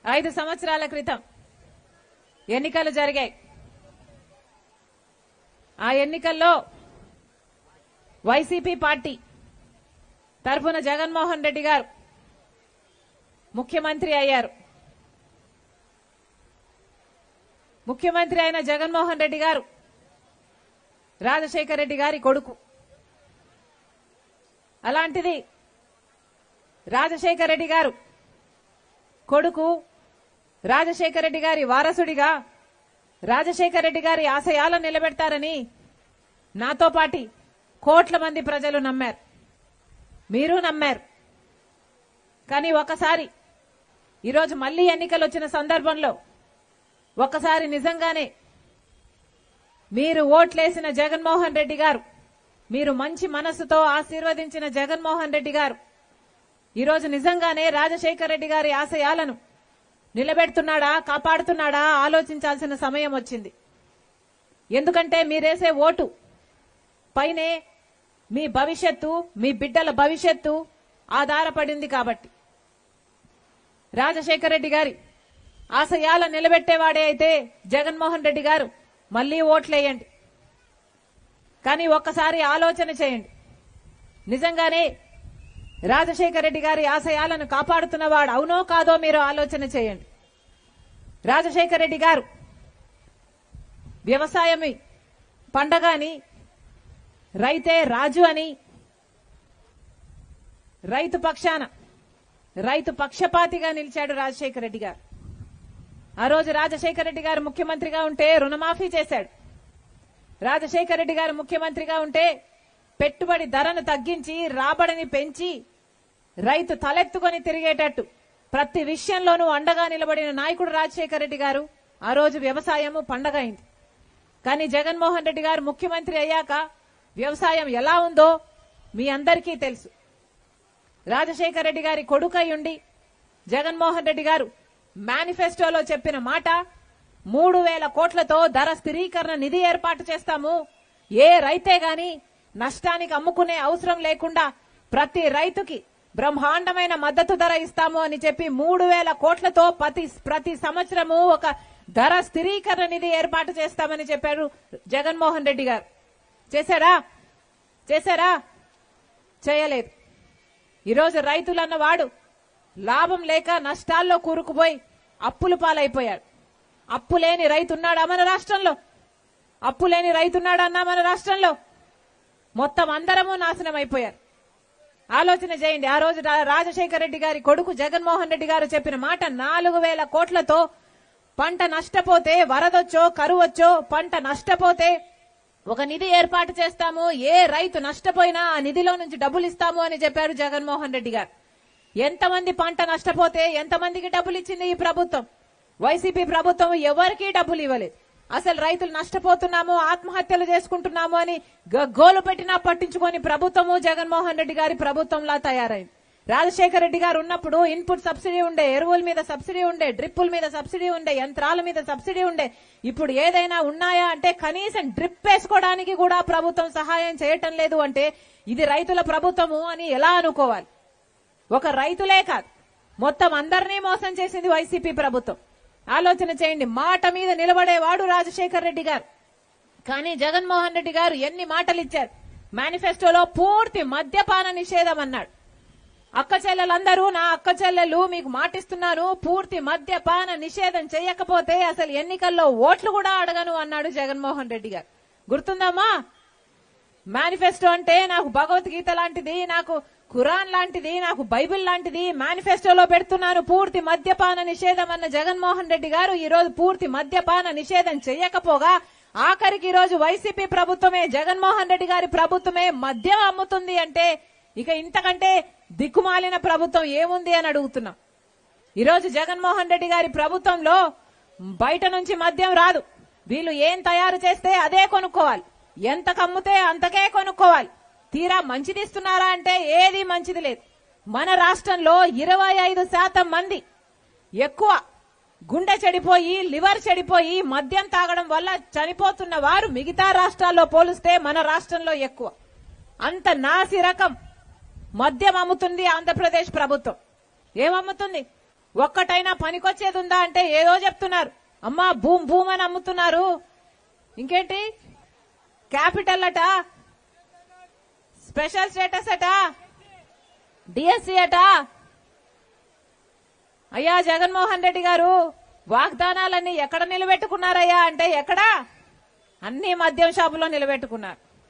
5 సంవత్సరాల క్రితం ఎన్నికలు జరిగాయి. ఆ ఎన్నికల్లో వైసీపీ పార్టీ తరఫున జగన్మోహన్ రెడ్డి గారు ముఖ్యమంత్రి అయ్యారు. ముఖ్యమంత్రి అయిన జగన్మోహన్ రెడ్డి గారు రాజశేఖర రెడ్డి గారి కొడుకు. అలాంటిది రాజశేఖర రెడ్డి గారు కొడుకు రాజశేఖర రెడ్డి గారి వారసుడిగా రాజశేఖర రెడ్డి గారి ఆశయాలను నిలబెడతారని నాతో పాటి కోట్ల మంది ప్రజలు నమ్మారు, మీరు నమ్మారు. కానీ ఒకసారి ఈరోజు మళ్లీ ఎన్నికలు వచ్చిన సందర్భంలో ఒకసారి నిజంగానే మీరు ఓట్లేసిన జగన్మోహన్ రెడ్డి గారు, మీరు మంచి మనసుతో ఆశీర్వదించిన జగన్మోహన్ రెడ్డి గారు ఈరోజు నిజంగానే రాజశేఖర రెడ్డి గారి ఆశయాలను నిలబెడుతున్నాడా, కాపాడుతున్నాడా ఆలోచించాల్సిన సమయం వచ్చింది. ఎందుకంటే మీరేసే ఓటు పైనే మీ భవిష్యత్తు, మీ బిడ్డల భవిష్యత్తు ఆధారపడింది. కాబట్టి రాజశేఖర రెడ్డి గారి ఆశయాల నిలబెట్టేవాడే అయితే జగన్మోహన్ రెడ్డి గారు మళ్లీ ఓట్లేయండి. కానీ ఒక్కసారి ఆలోచన చేయండి, నిజంగానే రాజశేఖర రెడ్డి గారి ఆశయాలను కాపాడుతున్నవాడు అవునో కాదో మీరు ఆలోచన చేయండి. రాజశేఖర రెడ్డి గారు వ్యవసాయమే పండగ అని, రైతే రాజు అని, రైతు పక్షాన రైతు పక్షపాతిగా నిలిచాడు రాజశేఖర రెడ్డి గారు. ఆ రోజు రాజశేఖర రెడ్డి గారు ముఖ్యమంత్రిగా ఉంటే రుణమాఫీ చేశాడు. రాజశేఖర రెడ్డి గారు ముఖ్యమంత్రిగా ఉంటే పెట్టుబడి ధరను తగ్గించి రాబడిని పెంచి రైతు తలెత్తుకొని తిరిగేటట్టు ప్రతి విషయంలోనూ అండగా నిలబడిన నాయకుడు రాజశేఖర రెడ్డి గారు. ఆ రోజు వ్యవసాయము పండగ అయింది. కానీ జగన్మోహన్ రెడ్డి గారు ముఖ్యమంత్రి అయ్యాక వ్యవసాయం ఎలా ఉందో మీ అందరికీ తెలుసు. రాజశేఖర రెడ్డి గారి కొడుకై ఉండి జగన్మోహన్ రెడ్డి గారు మేనిఫెస్టోలో చెప్పిన మాట 3,000 కోట్లతో ధర స్థిరీకరణ నిధి ఏర్పాటు చేస్తాము, ఏ రైతే గాని నష్టానికి అమ్ముకునే అవసరం లేకుండా ప్రతి రైతుకి బ్రహ్మాండమైన మద్దతు ధర ఇస్తాము అని చెప్పి 3,000 కోట్లతో ప్రతి సంవత్సరము ఒక ధర స్థిరీకరణ నిధి ఏర్పాటు చేస్తామని చెప్పారు జగన్మోహన్ రెడ్డి గారు. చేశారా? చేయలేదు. ఈరోజు రైతులన్నవాడు లాభం లేక నష్టాల్లో కూరుకుపోయి అప్పుల పాలైపోయాడు. అప్పు లేని రైతున్నాడా మన రాష్ట్రంలో? అప్పు లేని రైతున్నాడన్నా మన రాష్ట్రంలో? మొత్తం అందరము నాశనం అయిపోయారు. ఆలోచన చేయండి. ఆ రోజు రాజశేఖర రెడ్డి గారి కొడుకు జగన్మోహన్ రెడ్డి గారు చెప్పిన మాట 4,000 కోట్లతో పంట నష్టపోతే, వరదొచ్చో కరువొచ్చో పంట నష్టపోతే ఒక నిధి ఏర్పాటు చేస్తాము, ఏ రైతు నష్టపోయినా ఆ నిధిలో నుంచి డబ్బులు ఇస్తాము అని చెప్పారు జగన్మోహన్ రెడ్డి గారు. ఎంతమంది పంట నష్టపోతే ఎంతమందికి డబ్బులు ఇచ్చింది ఈ ప్రభుత్వం? వైసీపీ ప్రభుత్వం ఎవరికీ డబ్బులు ఇవ్వలేదు. అసలు రైతులు నష్టపోతున్నాము, ఆత్మహత్యలు చేసుకుంటున్నాము అని గోలు పెట్టినా పట్టించుకొని ప్రభుత్వము జగన్మోహన్ రెడ్డి గారి ప్రభుత్వంలా తయారైంది. రాజశేఖర రెడ్డి గారు ఉన్నప్పుడు ఇన్పుట్ సబ్సిడీ ఉండే, ఎరువుల మీద సబ్సిడీ ఉండే, డ్రిప్పుల మీద సబ్సిడీ ఉండే, యంత్రాల మీద సబ్సిడీ ఉండే. ఇప్పుడు ఏదైనా ఉన్నాయా అంటే కనీసం డ్రిప్ వేసుకోవడానికి కూడా ప్రభుత్వం సహాయం చేయటం లేదు. అంటే ఇది రైతుల ప్రభుత్వము అని ఎలా అనుకోవాలి? ఒక రైతులే కాదు, మొత్తం అందరినీ మోసం చేసింది వైసీపీ ప్రభుత్వం. ఆలోచన చేయండి. మాట మీద నిలబడేవాడు రాజశేఖర రెడ్డి గారు. కానీ జగన్మోహన్ రెడ్డి గారు ఎన్ని మాటలు ఇచ్చారు. మేనిఫెస్టోలో పూర్తి మద్యపాన నిషేధం అన్నాడు. అక్క చెల్లెలందరూ, నా అక్క చెల్లెలు మీకు మాటిస్తున్నాను, పూర్తి మద్యపాన నిషేధం చేయకపోతే అసలు ఎన్నికల్లో ఓట్లు కూడా అడగను అన్నాడు జగన్మోహన్ రెడ్డి గారు. గుర్తుందమ్మా? మేనిఫెస్టో అంటే నాకు భగవద్గీత లాంటిది, నాకు ఖురాన్ లాంటిది, నాకు బైబిల్ లాంటిది, మేనిఫెస్టోలో పెడుతున్నాను పూర్తి మద్యపాన నిషేధం అన్న జగన్మోహన్ రెడ్డి గారు ఈ రోజు పూర్తి మద్యపాన నిషేధం చేయకపోగా ఆఖరికి ఈ రోజు వైసీపీ ప్రభుత్వమే, జగన్మోహన్ రెడ్డి గారి ప్రభుత్వమే మద్యం అమ్ముతుంది అంటే ఇక ఇంతకంటే దిక్కుమాలిన ప్రభుత్వం ఏముంది అని అడుగుతున్నాం. ఈరోజు జగన్మోహన్ రెడ్డి గారి ప్రభుత్వంలో బయట నుంచి మద్యం రాదు. వీళ్ళు ఏం తయారు చేస్తే అదే కొనుక్కోవాలి, ఎంత కమ్ముతే అంతకే కొనుక్కోవాలి. తీరా మంచిది ఇస్తున్నారా అంటే ఏది మంచిది లేదు. మన రాష్ట్రంలో 25% మంది ఎక్కువ గుండె చెడిపోయి, లివర్ చెడిపోయి మద్యం తాగడం వల్ల చనిపోతున్న వారు మిగతా రాష్ట్రాల్లో పోలిస్తే మన రాష్ట్రంలో ఎక్కువ. అంత నాసి రకం మద్యం అమ్ముతుంది ఆంధ్రప్రదేశ్ ప్రభుత్వం. ఏమమ్ముతుంది? ఒక్కటైనా పనికొచ్చేది ఉందా అంటే ఏదో చెప్తున్నారు. అమ్మా భూమ్ భూమ్ అని అమ్ముతున్నారు. ఇంకేంటి క్యాపిటల్ అట, స్పెషల్ స్టేటస్ అట, డిఎస్సి అట. అయ్యా జగన్మోహన్ రెడ్డి గారు వాగ్దానాలన్నీ ఎక్కడ నిలబెట్టుకున్నారయ్యా అంటే ఎక్కడా? అన్ని మద్యం షాపులో నిలబెట్టుకున్నారు.